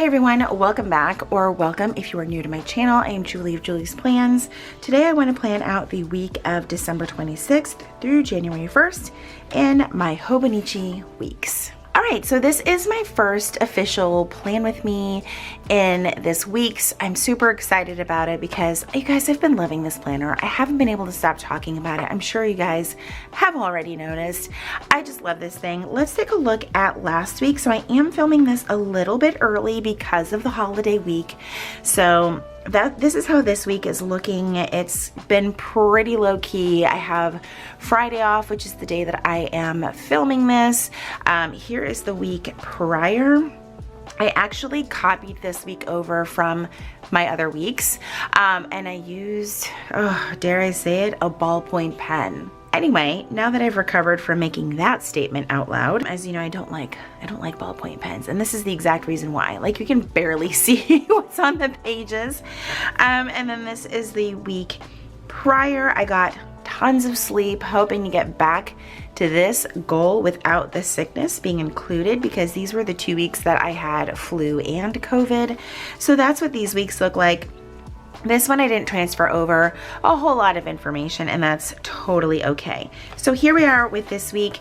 everyone, welcome back, or welcome if you are new to my channel. I am Julie of Julie's Plans. Today I want to plan out the week of December 26th through January 1st in my Hobonichi weeks. Alright, so this is my first official plan with me in this week's. I'm super excited about it because you guys, I've been loving this planner. I haven't been able to stop talking about it. I'm sure you guys have already noticed. I just love this thing. Let's take a look at last week. So I am filming this a little bit early because of the holiday week. So this is how this week is looking. It's been pretty low-key. I have Friday off, which is the day that I am filming this. Here is the week prior. I actually copied this week over from my other weeks, and I used, dare I say it, a ballpoint pen. Anyway, now that I've recovered from making that statement out loud, as you know, I don't like ballpoint pens, and this is the exact reason why. Like, you can barely see what's on the pages. And then this is the week prior. I got tons of sleep, hoping to get back to this goal without the sickness being included, because these were the 2 weeks that I had flu and COVID. So that's what these weeks look like. This one I didn't transfer over a whole lot of information, and that's totally okay. So here we are with this week.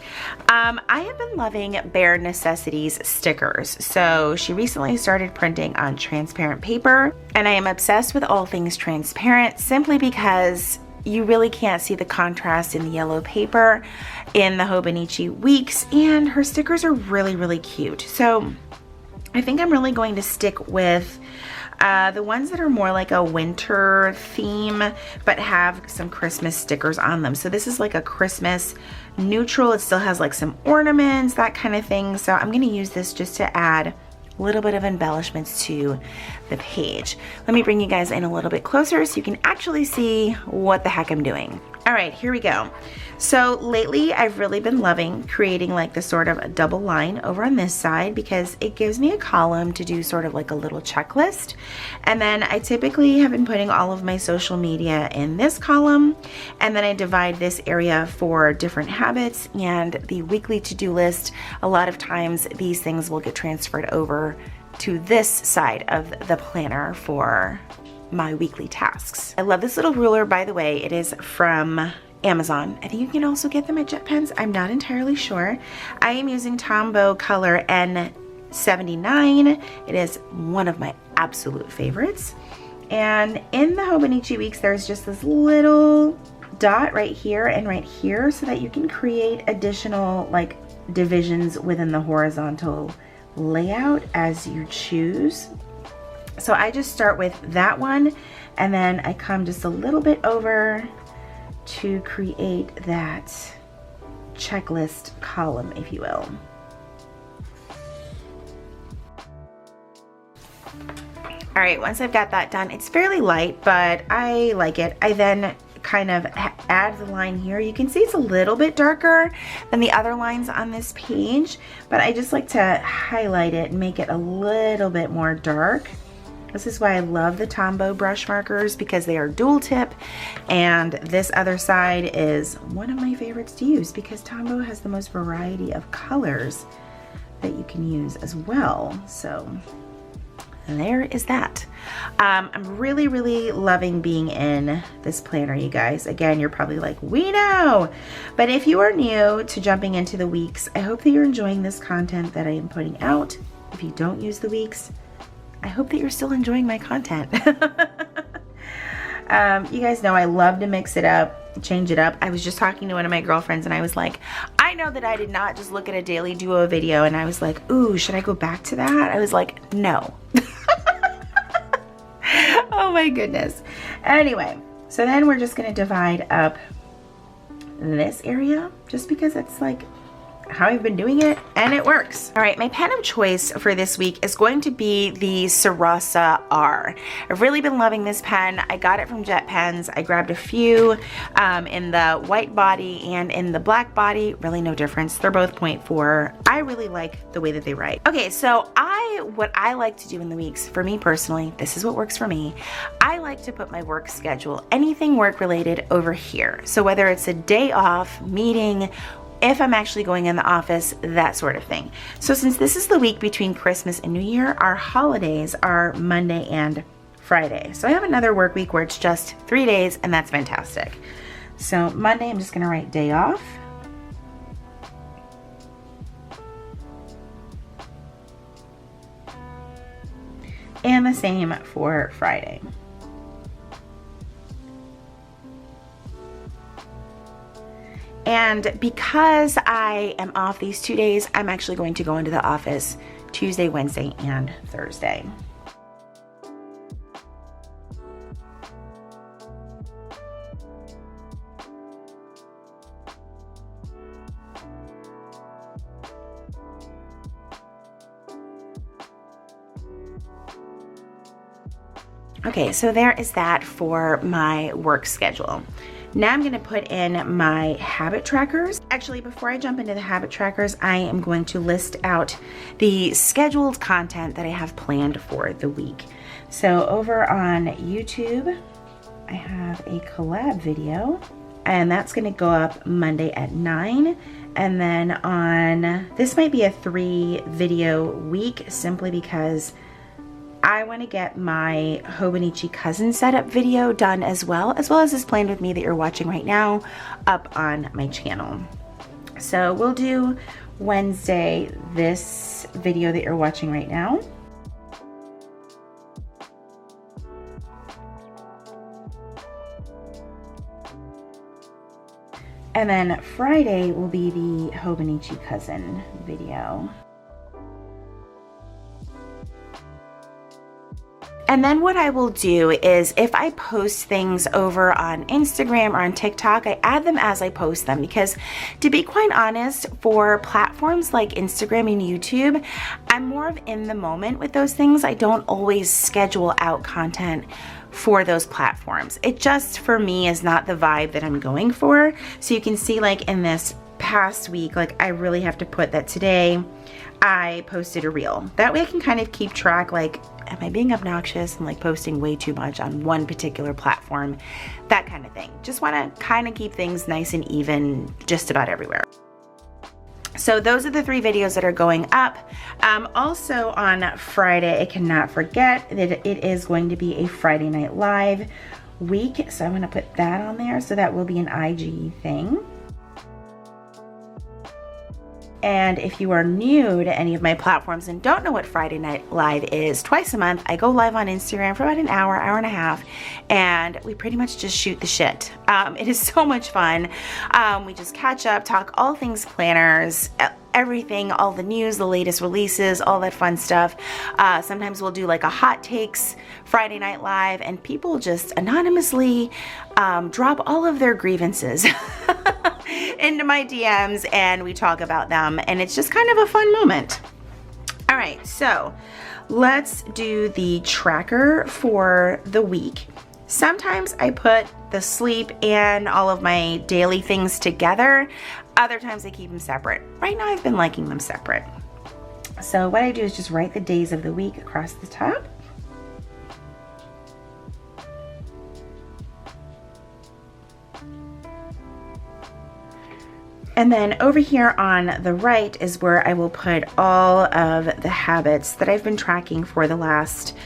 I have been loving Bare Necessities stickers. So she recently started printing on transparent paper, and I am obsessed with all things transparent simply because you really can't see the contrast in the yellow paper in the Hobonichi weeks, and her stickers are really, really cute. So I think I'm really going to stick with the ones that are more like a winter theme but have some Christmas stickers on them. So this is like a Christmas neutral. It still has like some ornaments, that kind of thing. So I'm going to use this just to add a little bit of embellishments to the page. Let me bring you guys in a little bit closer so you can actually see what the heck I'm doing. All right, here we go. So lately I've really been loving creating like the sort of a double line over on this side, because it gives me a column to do sort of like a little checklist. And then I typically have been putting all of my social media in this column, and then I divide this area for different habits and the weekly to-do list. A lot of times these things will get transferred over to this side of the planner for my weekly tasks. I love this little ruler, by the way. It is from Amazon. I think you can also get them at JetPens. I'm not entirely sure. I am using Tombow color N79. It is one of my absolute favorites. And in the Hobonichi weeks, there's just this little dot right here and right here so that you can create additional like divisions within the horizontal layout as you choose. So I just start with that one, and then I come just a little bit over to create that checklist column, if you will. All right, once I've got that done, it's fairly light, but I like it. I then kind of add the line here. You can see it's a little bit darker than the other lines on this page, but I just like to highlight it and make it a little bit more dark. This is why I love the Tombow brush markers, because they are dual tip, and this other side is one of my favorites to use because Tombow has the most variety of colors that you can use as well. So there is that. I'm really, really loving being in this planner, you guys. Again, you're probably like, we know. But if you are new to jumping into the weeks, I hope that you're enjoying this content that I am putting out. If you don't use the weeks, I hope that you're still enjoying my content. You guys know I love to mix it up, change it up. I was just talking to one of my girlfriends, and I was like, I know that I did not just look at a Daily Duo video and I was like, ooh, should I go back to that? I was like, no. Oh my goodness. Anyway, so then we're just gonna divide up this area just because it's like how I've been doing it, and it works. All right, my pen of choice for this week is going to be the Sarasa R. I've really been loving this pen. I got it from JetPens. I grabbed a few in the white body and in the black body. Really no difference. They're both 0.4. I really like the way that they write. Okay, so what I like to do in the weeks, for me personally, this is what works for me. I like to put my work schedule, anything work related, over here. So whether it's a day off, meeting, if I'm actually going in the office, that sort of thing. So since this is the week between Christmas and New Year, our holidays are Monday and Friday. So I have another work week where it's just 3 days, and that's fantastic. So Monday, I'm just gonna write day off. And the same for Friday. And because I am off these 2 days, I'm actually going to go into the office Tuesday, Wednesday, and Thursday. Okay, so there is that for my work schedule. Now I'm gonna put in my habit trackers. Actually, before I jump into the habit trackers, I am going to list out the scheduled content that I have planned for the week. So over on YouTube, I have a collab video, and that's gonna go up Monday at 9. And then on, this might be a 3 video week simply because I want to get my Hobonichi cousin setup video done as well as this planned with me that you're watching right now up on my channel. So we'll do Wednesday, this video that you're watching right now. And then Friday will be the Hobonichi cousin video. And then what I will do is if I post things over on Instagram or on TikTok, I add them as I post them, because to be quite honest, for platforms like Instagram and YouTube, I'm more of in the moment with those things. I don't always schedule out content for those platforms. It just, for me, is not the vibe that I'm going for. So you can see, like in this past week, like I really have to put that today I posted a reel. That way I can kind of keep track, like, am I being obnoxious and like posting way too much on one particular platform? That kind of thing. Just want to kind of keep things nice and even just about everywhere. So those are the 3 videos that are going up. Also on Friday, I cannot forget that it is going to be a Friday Night Live week. So I'm going to put that on there. So that will be an IG thing. And if you are new to any of my platforms and don't know what Friday Night Live is, twice a month I go live on Instagram for about an hour, hour and a half, and we pretty much just shoot the shit. It is so much fun. We just catch up, talk all things planners, everything, all the news, the latest releases, all that fun stuff. Sometimes we'll do like a hot takes Friday Night Live, and people just anonymously drop all of their grievances into my DMs, and we talk about them, and it's just kind of a fun moment. All right, so let's do the tracker for the week. Sometimes I put the sleep and all of my daily things together. Other times I keep them separate. Right now I've been liking them separate. So what I do is just write the days of the week across the top. And then over here on the right is where I will put all of the habits that I've been tracking for the last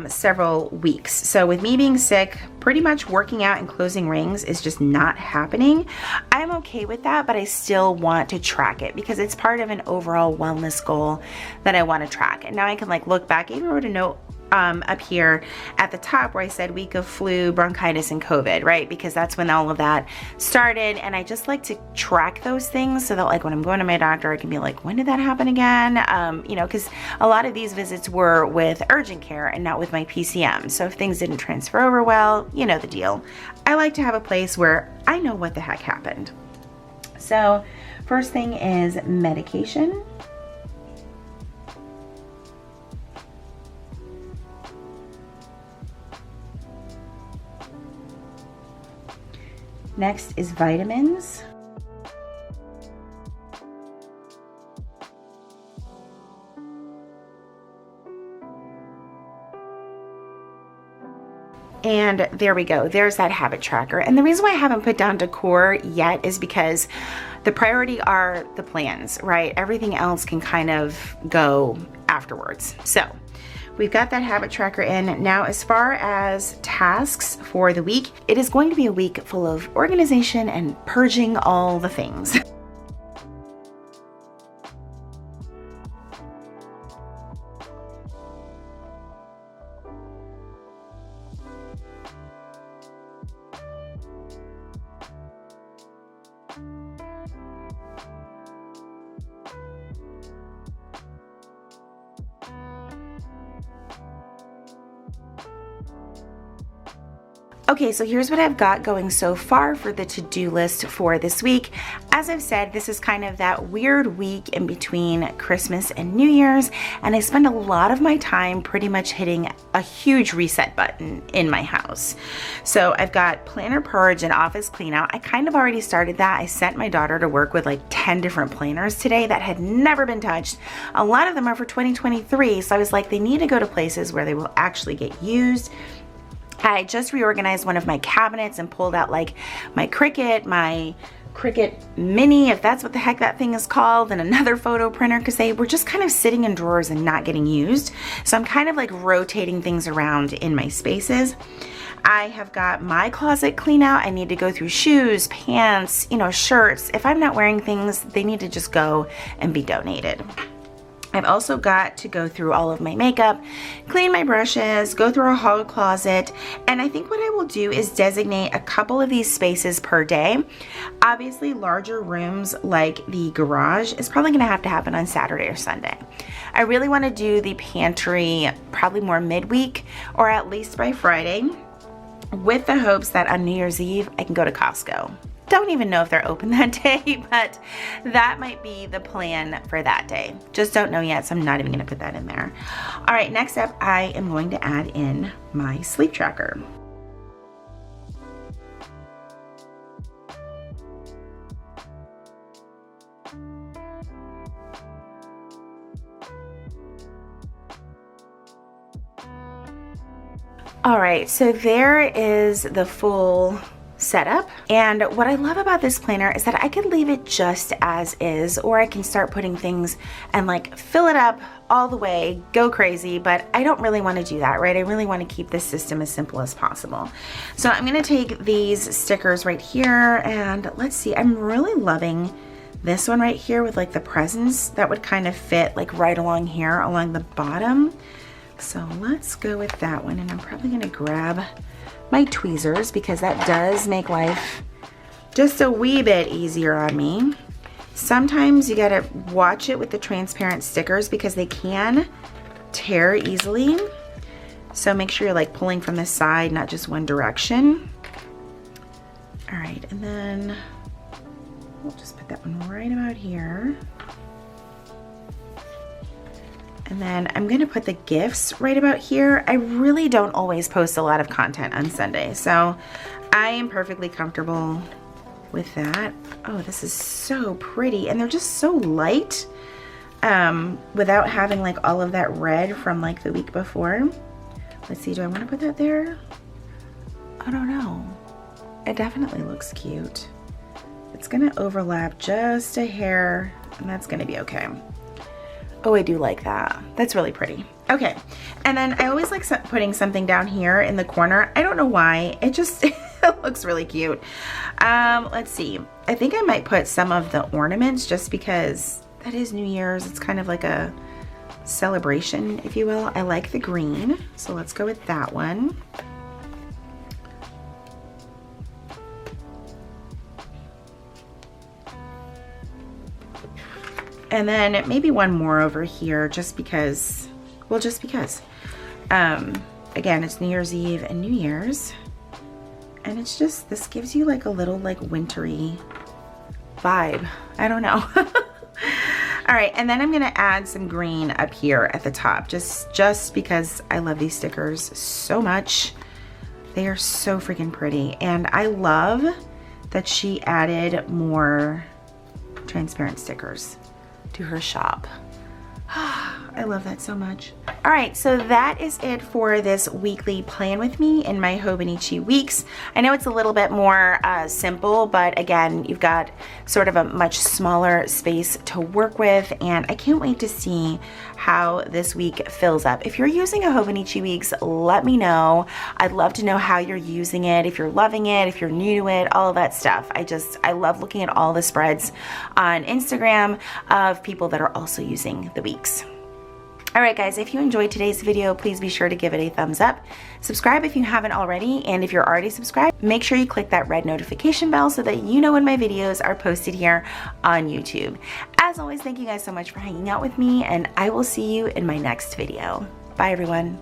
several weeks. So with me being sick, pretty much working out and closing rings is just not happening. I'm okay with that, but I still want to track it because it's part of an overall wellness goal that I want to track. And now I can like look back. I even wrote a note up here at the top where I said week of flu, bronchitis, and COVID, right? Because that's when all of that started. And I just like to track those things so that like when I'm going to my doctor, I can be like, when did that happen again? You know, because a lot of these visits were with urgent care and not with my PCM. So if things didn't transfer over well, you know the deal. I like to have a place where I know what the heck happened. So first thing is medication. Next is vitamins. And there we go. There's that habit tracker. And the reason why I haven't put down decor yet is because the priority are the plans, right? Everything else can kind of go afterwards. So we've got that habit tracker in. Now, as far as tasks for the week, it is going to be a week full of organization and purging all the things. Okay, so here's what I've got going so far for the to-do list for this week. As I've said, this is kind of that weird week in between Christmas and New Year's, and I spend a lot of my time pretty much hitting a huge reset button in my house. So I've got planner purge and office clean out. I kind of already started that. I sent my daughter to work with like 10 different planners today that had never been touched. A lot of them are for 2023, so I was like, they need to go to places where they will actually get used. I just reorganized one of my cabinets and pulled out like my Cricut Mini, if that's what the heck that thing is called, and another photo printer, because they were just kind of sitting in drawers and not getting used. So I'm kind of like rotating things around in my spaces. I have got my closet clean out. I need to go through shoes, pants, shirts. If I'm not wearing things, they need to just go and be donated. I've also got to go through all of my makeup, clean my brushes, go through a hall closet, and I think what I will do is designate a couple of these spaces per day. Obviously, larger rooms like the garage is probably going to happen on Saturday or Sunday. I really want to do the pantry probably more midweek or at least by Friday, with the hopes that on New Year's Eve I can go to Costco. Don't even know if they're open that day, but that might be the plan for that day. Just don't know yet, so I'm not even gonna put that in there. All right, next up, I am going to add in my sleep tracker. All right, so there is the full setup. And what I love about this planner is that I can leave it just as is, or I can start putting things and like fill it up all the way, go crazy, but I don't really want to do that, right? I really want to keep this system as simple as possible. So I'm going to take these stickers right here, and let's see, I'm really loving this one right here with like the presents that would kind of fit like right along here along the bottom. So let's go with that one, and I'm probably going to grab my tweezers because that does make life just a wee bit easier on me. Sometimes you gotta watch it with the transparent stickers because they can tear easily. So make sure you're like pulling from the side, not just one direction. All right, and then we'll just put that one right about here. And then I'm gonna put the gifts right about here. I really don't always post a lot of content on Sunday, so I am perfectly comfortable with that. Oh, this is so pretty, and they're just so light without having like all of that red from like the week before. Let's see, do I wanna put that there? I don't know. It definitely looks cute. It's gonna overlap just a hair, and that's gonna be okay. Oh, I do like that. That's really pretty. Okay, and then I always like putting something down here in the corner. I don't know why. It just it looks really cute. Let's see. I think I might put some of the ornaments just because that is New Year's. It's kind of like a celebration, if you will. I like the green, so let's go with that one. And then maybe one more over here just because, well, just because. Again, it's New Year's Eve and New Year's. And it's just, this gives you like a little like wintry vibe. I don't know. All right, and then I'm gonna add some green up here at the top just because I love these stickers so much. They are so freaking pretty. And I love that she added more transparent stickers to her shop. All I love that so much. All right, so that is it for this weekly plan with me in my Hobonichi weeks. I know it's a little bit more simple, but again, you've got sort of a much smaller space to work with, and I can't wait to see how this week fills up. If you're using a Hobonichi weeks, let me know. I'd love to know how you're using it, if you're loving it, if you're new to it, all of that stuff. I love looking at all the spreads on Instagram of people that are also using the weeks. All right, guys, if you enjoyed today's video, please be sure to give it a thumbs up. Subscribe if you haven't already, and if you're already subscribed, make sure you click that red notification bell so that you know when my videos are posted here on YouTube. As always, thank you guys so much for hanging out with me, and I will see you in my next video. Bye, everyone.